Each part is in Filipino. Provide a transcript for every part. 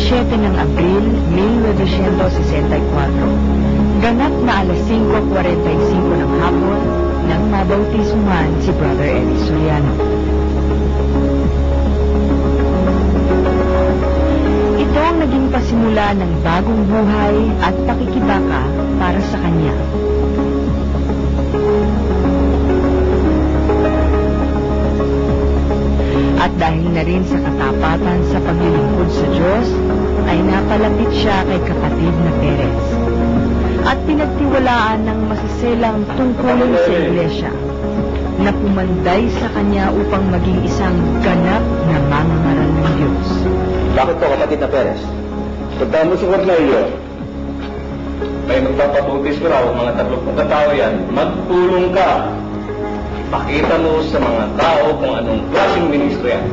17 ng Abril, 1964, ganap na alas 5:45 ng hapon nang mabautismuhan si Brother Eli Soriano. Ito ang naging pasimula ng bagong buhay at pakikibaka para sa kanya. At dahil na rin sa katapatan sa paglilingkod sa Diyos, ay napalapit siya kay kapatid na Perez. At pinagtiwalaan ng masiselang tungkulin sa iglesia na pumanday sa kanya upang maging isang ganap na mangangaral ng Diyos. Bakit po, kapatid na Perez? Pagka mo si Cornelio, may magpapabautis ko raw, mga 30 katao yan, magtulong ka. Pakita mo sa mga tao kung anong klaseng ministro yan.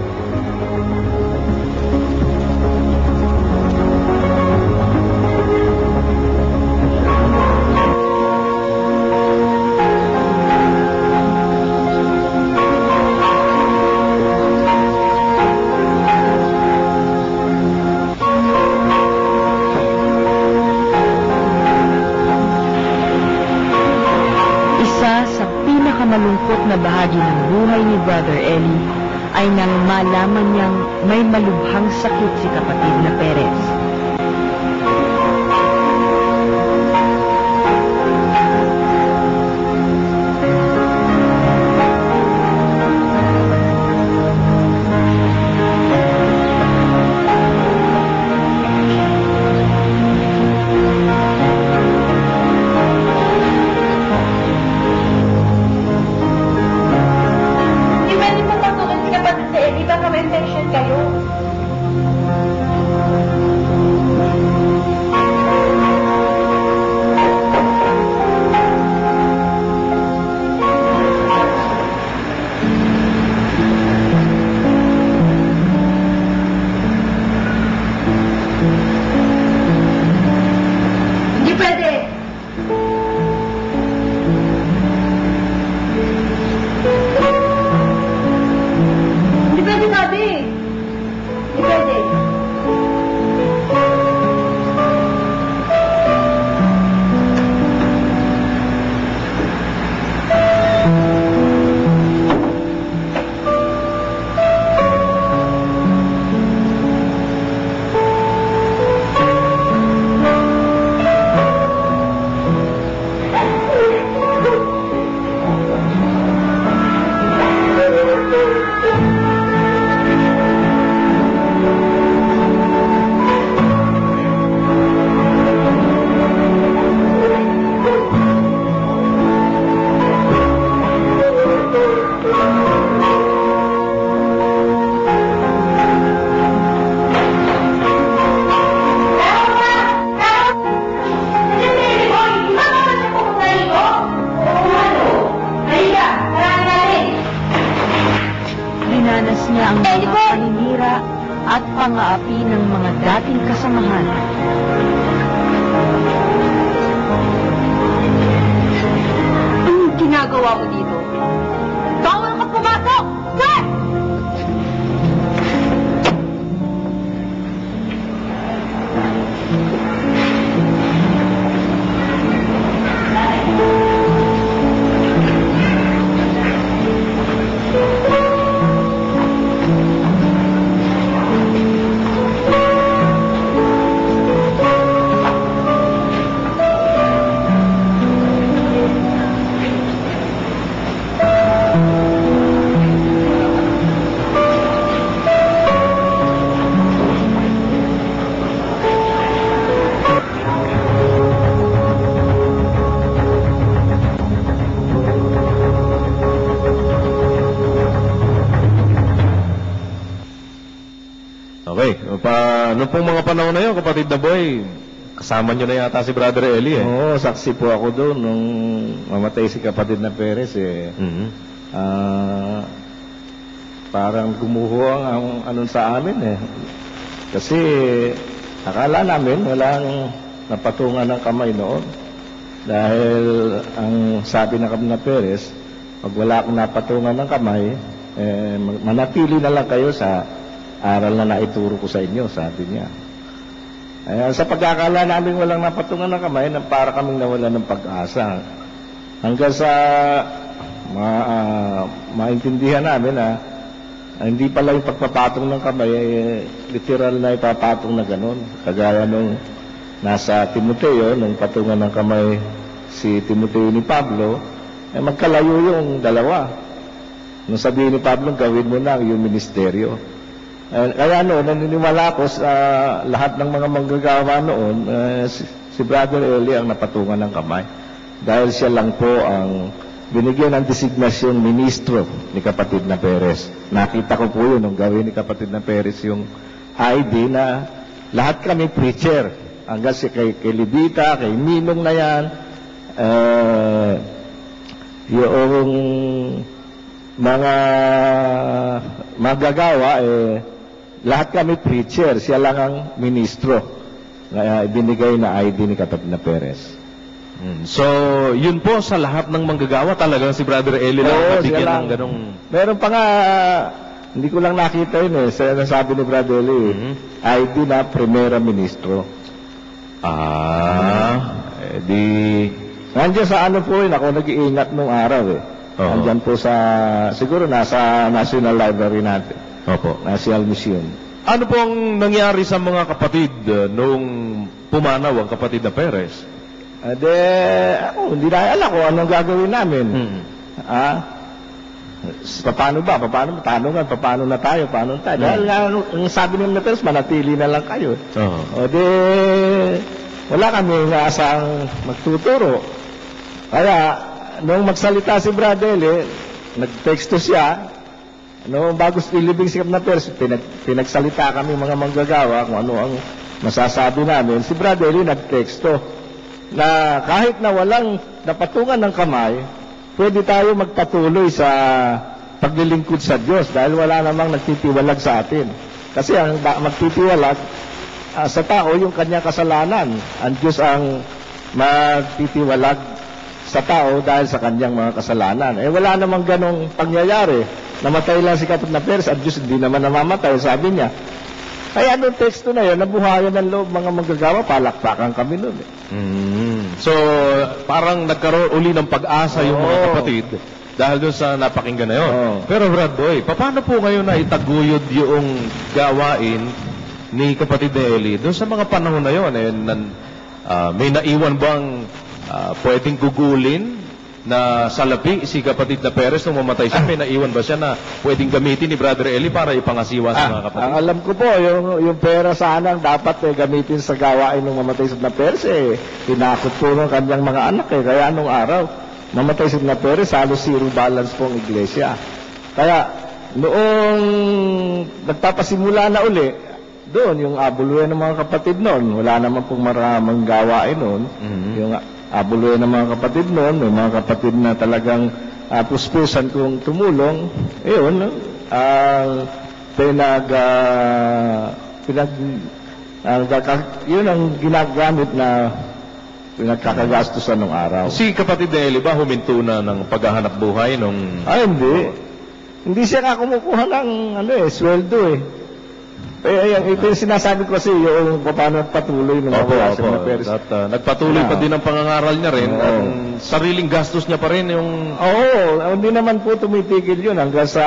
Malungkot na bahagi ng buhay ni Brother Eli ay nang malaman niyang may malubhang sakit si kapatid na Perez. At pang-aapi ng mga dating kasamahan. Anong ginagawa mo dito? Bawal ka pumasok! Sir! Okay. Ano pong mga panahon na yun, kapatid na boy? Kasama nyo na yata si Brother Eli eh. Oo, saksi po ako doon nung mamatay si kapatid na Perez eh. Parang gumuho ang anong sa amin eh. Kasi akala namin walang napatungan ng kamay noon. Dahil ang sabi ng kapatid na Perez, pag wala akong napatungan ng kamay, manatili na lang kayo sa aral na naituro ko sa inyo, sabi niya. Sa pagkakala namin walang napatungan ng kamay, para kaming nawala ng pag-asa. Hanggang sa maintindihan namin na hindi pala yung pagpapatong ng kamay, literal na ipapatong na gano'n. Kagaya nung nasa Timoteo, nung patungan ng kamay si Timoteo ni Pablo, magkalayo yung dalawa. Nung sabihin ni Pablo, gawin mo na yung ministeryo. Kaya noon, naniniwala ko sa lahat ng mga manggagawa noon, si Brother Eli ang napatungan ng kamay. Dahil siya lang po ang binigyan ng designasyon ministro ni kapatid na Perez. Nakita ko po yun nung gawin ni kapatid na Perez yung ID na lahat kami preacher. Hanggang si kay Libita, kay Ninong na yan, yung mga magagawa, lahat kami preacher, siya lang ang ministro na ibinigay na ID ni kapatid na Perez. So, yun po sa lahat ng manggagawa, talagang si Brother Eli lang nabigyan ng ganong... Meron pa nga, hindi ko lang nakita yun nasabi ni Brother Eli, ID na Primera Ministro. Nandiyan sa ano po yun, ako nag-iingat nung araw Nandiyan po sa, siguro nasa National Library natin. Opo. National Museum. Ano pong nangyari sa mga kapatid nung pumanaw ang kapatid na Perez? Hindi na alam kung anong gagawin namin. Paano ba? Tanungan, paano na tayo? Dahil ang sabi ng Perez, manatili na lang kayo. Wala kami asang magtuturo. Kaya, nung magsalita si Brother Eli, nag-texto siya, bago ilibing si Kapatid na Perez, pinagsalita kami mga manggagawa kung ano ang masasabi namin. Si Brother Eli nag-texto na kahit na walang napatungan ng kamay, pwede tayo magpatuloy sa paglilingkod sa Diyos dahil wala namang nagtitiwalag sa atin. Kasi ang magtitiwalag sa tao yung kanya kasalanan. Ang Diyos ang magtitiwalag sa tao dahil sa kanyang mga kasalanan. Wala namang ganong pangyayari. Namatay lang si Kapatid na Perez at Diyos hindi naman namamatay, sabi niya. Kaya nung teksto na yun, nabuhayan ng loob mga manggagawa, palakpakan kami nun. So, parang nagkaroon uli ng pag-asa yung mga kapatid dahil doon sa napakinggan na yun. Pero Brad Boy, paano po ngayon na itaguyod yung gawain ni Kapatid na Eli doon sa mga panahon na yun? May naiwan bang pwedeng gugulin na salapi si Kapatid na Perez nung mamatay siya? May naiwan ba siya na pwedeng gamitin ni Brother Eli para ipangasiwa sa mga kapatid? Ang alam ko po, yung pera sana dapat gamitin sa gawain nung mamatay si na Perez. Tinakot po ng kanyang mga anak. Kaya anong araw, mamatay si na Perez, halos zero balance po ang iglesia. Kaya noong nagpapasimula na uli, doon yung abuluyan ng mga kapatid noon, wala naman pong maraming gawain noon. Yung abuluyan ng mga kapatid noon, may mga kapatid na talagang puspusan kong tumulong. Yun ang ginagamit na pinagkakagastusan ng araw. Si Kapatid na Eli ba huminto na ng paghahanap buhay nung... Hindi. Hindi siya nga kumukuha ng sweldo ito yung sinasabi ko kasi yung paano patuloy ng mga na Perez. Nagpatuloy pa din ang pangangaral niya rin. Sariling gastos niya pa rin yung... hindi naman po tumitigil yun hanggang sa...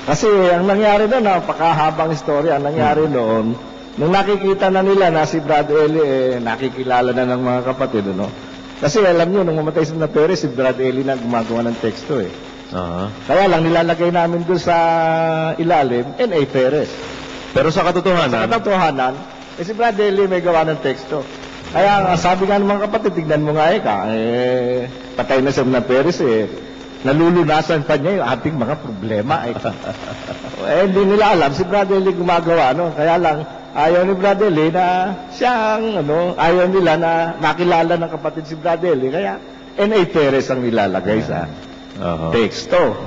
kasi ang nangyari doon, napakahabang istorya. Ang nangyari noon, nung nakikita na nila na si Brother Eli, nakikilala na ng mga kapatid, Kasi alam nyo, nung mamatay si na Perez, si Brother Eli na gumagawa ng teksto Kaya lang nilalagay namin doon sa ilalim, N.A. Perez. Pero sa katotohanan? Sa katotohanan, si Brother Eli may gawa ng teksto. Kaya sabi nga ng mga kapatid, tignan mo nga patay na si na Perez nalulunasan pa niya yung ating mga problema. Hindi nila alam, si Brother Eli gumagawa, Kaya lang, ayaw ni Brother Eli na siyang, ayaw nila na nakilala ng kapatid si Brother Eli. Kaya N.A. Perez ang nilalagay sa teksto.